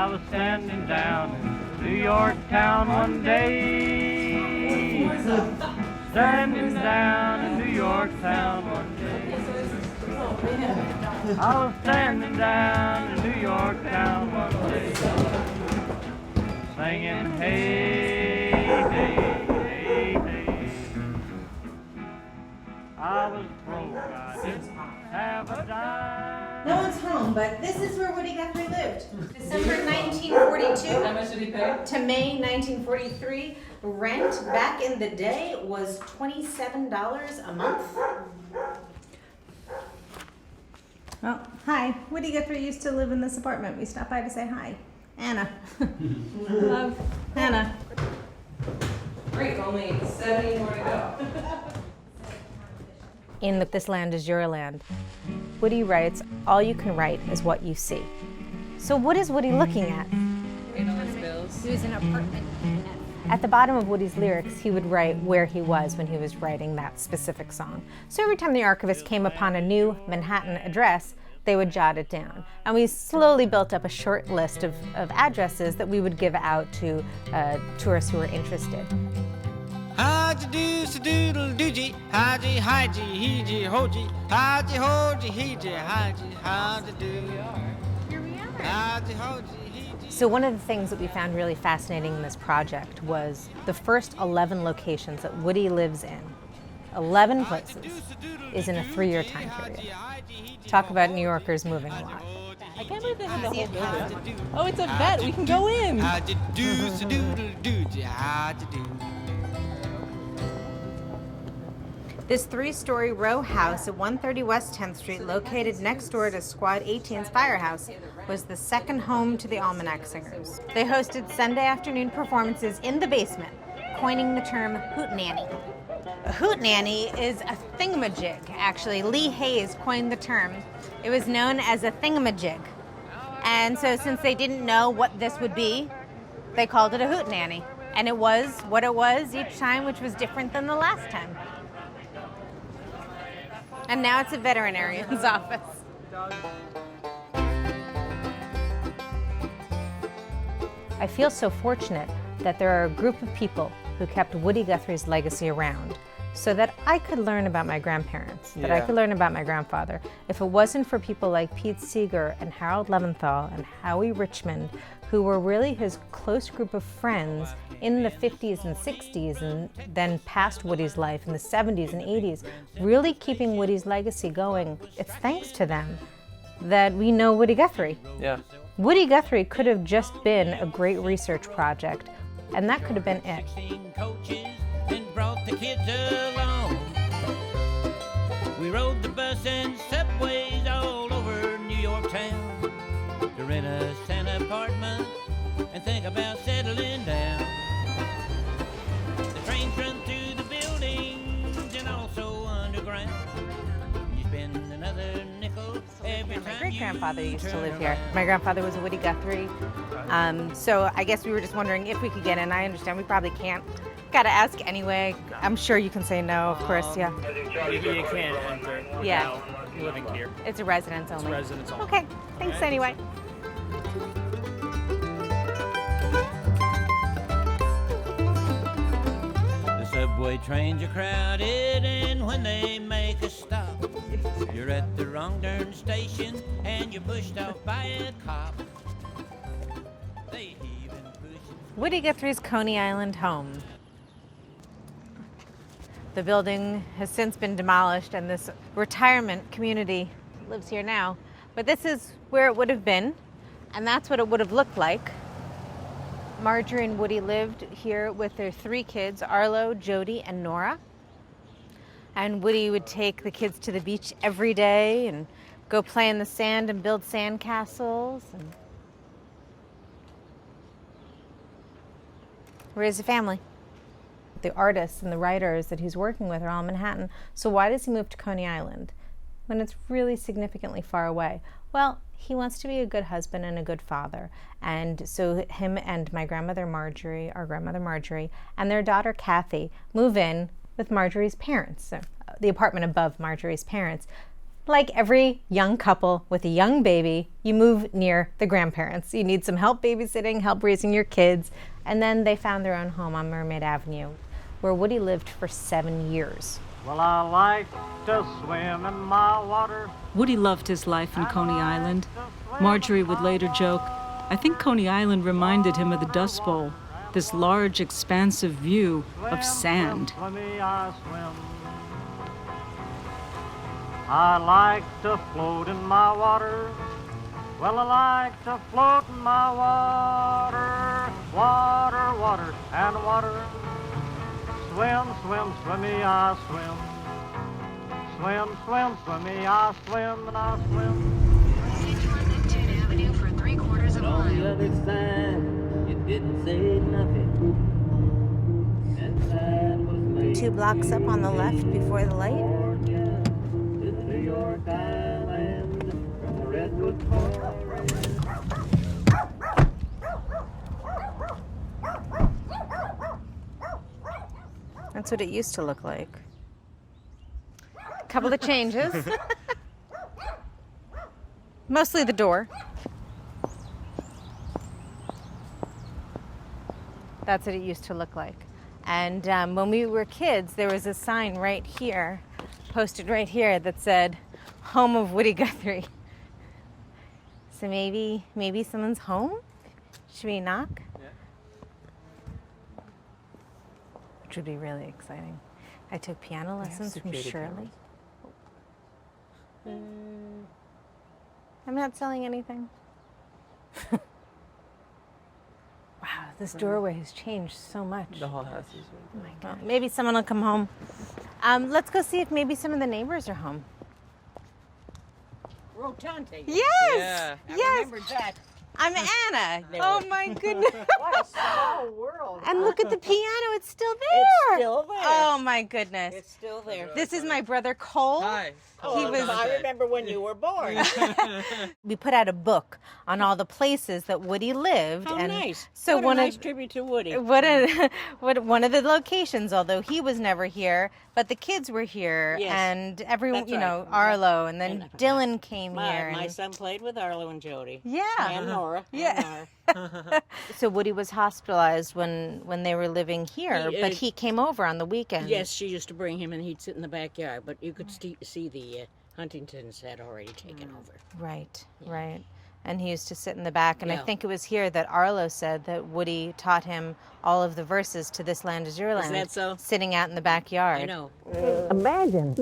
I was standing down in New York town one day. Standing down in New York town one day. I was standing down in New York town one day. Singing, hey, hey, hey, hey. I was broke, I didn't have a dime. No one's home, but this is where Woody Guthrie lived. December 1942 How much did he pay? to May 1943. Rent back in the day was $27 a month. Oh, hi. Woody Guthrie used to live in this apartment. We stopped by to say hi. Anna. Love. Anna. Great, only 70 more to go. In This Land Is Your Land, Woody writes, all you can write is what you see. So what is Woody looking at? Paid all his bills. He was in an apartment. At the bottom of Woody's lyrics, he would write where he was when he was writing that specific song. So every time the archivist came upon a new Manhattan address, they would jot it down. And we slowly built up a short list of addresses that we would give out to tourists who were interested. Haji do sa doodle doojie, haji haji heejie hoji, haji hoji heejie haji do. Here we are. Haji hoji heejie. So one of the things that we found really fascinating in this project was the first 11 locations that Woody lives in. 11 places is in a 3-year time period. Talk about New Yorkers moving a lot. I can't believe they have the whole building. Oh, it's a vet. We can go in. Haji do sa doodle doojie, haji do. This 3-story row house at 130 West 10th Street, located next door to Squad 18's firehouse, was the second home to the Almanac Singers. They hosted Sunday afternoon performances in the basement, coining the term hootenanny. A hootenanny is a thingamajig, actually. Lee Hayes coined the term. It was known as a thingamajig. And so since they didn't know what this would be, they called it a hootenanny. And it was what it was each time, which was different than the last time. And now it's a veterinarian's office. I feel so fortunate that there are a group of people who kept Woody Guthrie's legacy around so that I could learn about my grandparents, that I could learn about my grandfather. If it wasn't for people like Pete Seeger and Harold Leventhal and Howie Richmond, who were really his close group of friends in the 50s and 60s and then past Woody's life in the 70s and 80s, really keeping Woody's legacy going, it's thanks to them that we know Woody Guthrie. Yeah. Woody Guthrie could have just been a great research project, and that could have been it. Coaches and brought the kids along. We rode the bus and subways all over New York town to rent us an apartment and think about settling down. The trains run through the buildings and also underground. You spend another nickel every time. My great-grandfather used to live here. My grandfather was a Woody Guthrie. So I guess we were just wondering if we could get in. I understand we probably can't. Gotta ask anyway. I'm sure you can say no, of course, yeah. You can't enter Yeah. without living here. It's a residence only. It's residents only. Okay, thanks anyway. The subway trains are crowded, and when they make a stop, you're at the wrong darn station, and you're pushed off by a cop. They even push. Woody Guthrie's Coney Island home. The building has since been demolished, and this retirement community lives here now. But this is where it would have been, and that's what it would have looked like. Marjorie and Woody lived here with their 3 kids, Arlo, Jody, and Nora. And Woody would take the kids to the beach every day and go play in the sand and build sand castles and raise a family. The artists and the writers that he's working with are all in Manhattan. So why does he move to Coney Island when it's really significantly far away? Well, he wants to be a good husband and a good father. And so him and my grandmother Marjorie, our grandmother Marjorie, and their daughter Kathy move in with Marjorie's parents, so the apartment above Marjorie's parents. Like every young couple with a young baby, you move near the grandparents. You need some help babysitting, help raising your kids, and then they found their own home on Mermaid Avenue, where Woody lived for 7 years. Well, I like to swim in my water. Woody loved his life in Coney Island. Marjorie would later joke, I think Coney Island reminded him of the Dust Bowl, this large, expansive view of sand. Swimmy, I swim. I like to float in my water. Well, I like to float in my water. Water, water, and water. Swim, swim, swimmy, I swim. Swim, swim, swimmy, I swim, and I swim. Continue on Neptune Avenue for 3/4 of a On the mile. other side, you didn't say nothing. And that was me. 2 blocks up on the left before the light. To New York Island, from the Redwood Forest. That's what it used to look like. A couple of changes. Mostly the door. That's what it used to look like. And when we were kids, there was a sign right here, posted right here, that said, home of Woody Guthrie. So maybe someone's home? Should we knock? Which would be really exciting. I took piano lessons from Shirley. I'm not selling anything. Wow, this doorway has changed so much. The whole house is. Oh my God. Maybe someone will come home. Let's go see if maybe some of the neighbors are home. Rotante. Yes! Yeah. Yes! that. I'm Anna. Oh my goodness. What a small world. And look at the piano, it's still there. It's still there. Oh my goodness. It's still there. This is my brother Cole. Hi. He was. I remember when you were born. We put out a book on all the places that Woody lived. How and nice. So what one a nice of tribute to Woody. one of the locations, although he was never here, but the kids were here, Yes. and everyone, That's you know, right. Arlo, and then And Dylan came here. My and- son played with Arlo and Jody. Yeah. And Nora. Yeah. And Nora. So Woody was hospitalized when they were living here, He, but he came over on the weekend. Yes, she used to bring him and he'd sit in the backyard, but you could see the Huntingtons had already taken over. Right, right. And he used to sit in the back, and I Yeah. think it was here that Arlo said that Woody taught him all of the verses to This Land Is Your Land. that so? Sitting out in the backyard. I know. Imagine.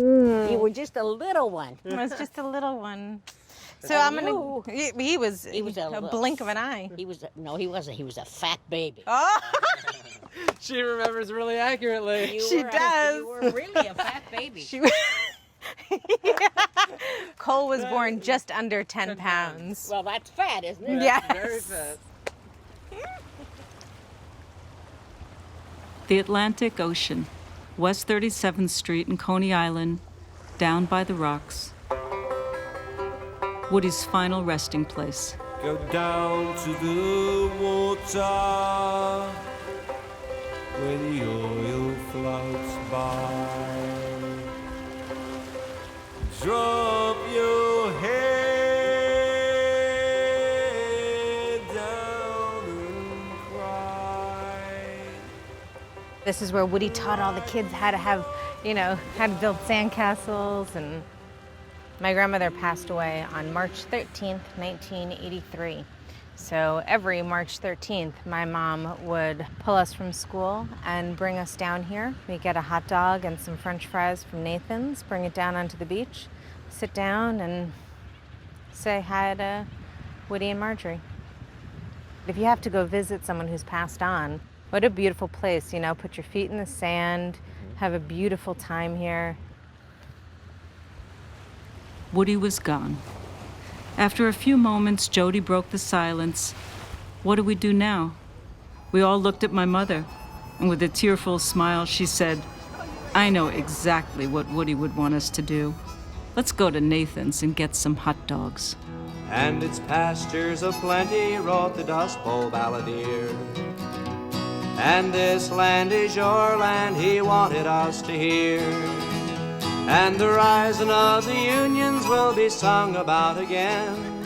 You were just a little one. It was just a little one. So I'm gonna. He was a a little- blink of an eye. He wasn't. He was a fat baby. Oh, She remembers really accurately. she does. You were really a fat baby. She. Cole was born just under 10 pounds. Well, that's fat, isn't it? Yes. Very fast. The Atlantic Ocean, West 37th Street in Coney Island, down by the rocks. Woody's final resting place. Go down to the water where the oil floats by. Drop your head down and cry. This is where Woody taught all the kids how to have, how to build sandcastles. And my grandmother passed away on March 13th, 1983. So every March 13th, my mom would pull us from school and bring us down here. We'd get a hot dog and some French fries from Nathan's, bring it down onto the beach, sit down and say hi to Woody and Marjorie. If you have to go visit someone who's passed on, what a beautiful place, put your feet in the sand, have a beautiful time here. Woody was gone. After a few moments, Jody broke the silence. What do we do now? We all looked at my mother, and with a tearful smile, she said, I know exactly what Woody would want us to do. Let's go to Nathan's and get some hot dogs. And its pastures aplenty wrote the Dust Bowl balladeer. And this land is your land, he wanted us to hear. and the rising of the unions will be sung about again.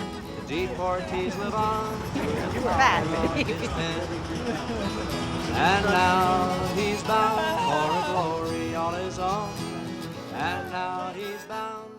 The deportees live on, and now he's bound for a glory all his own, and now he's bound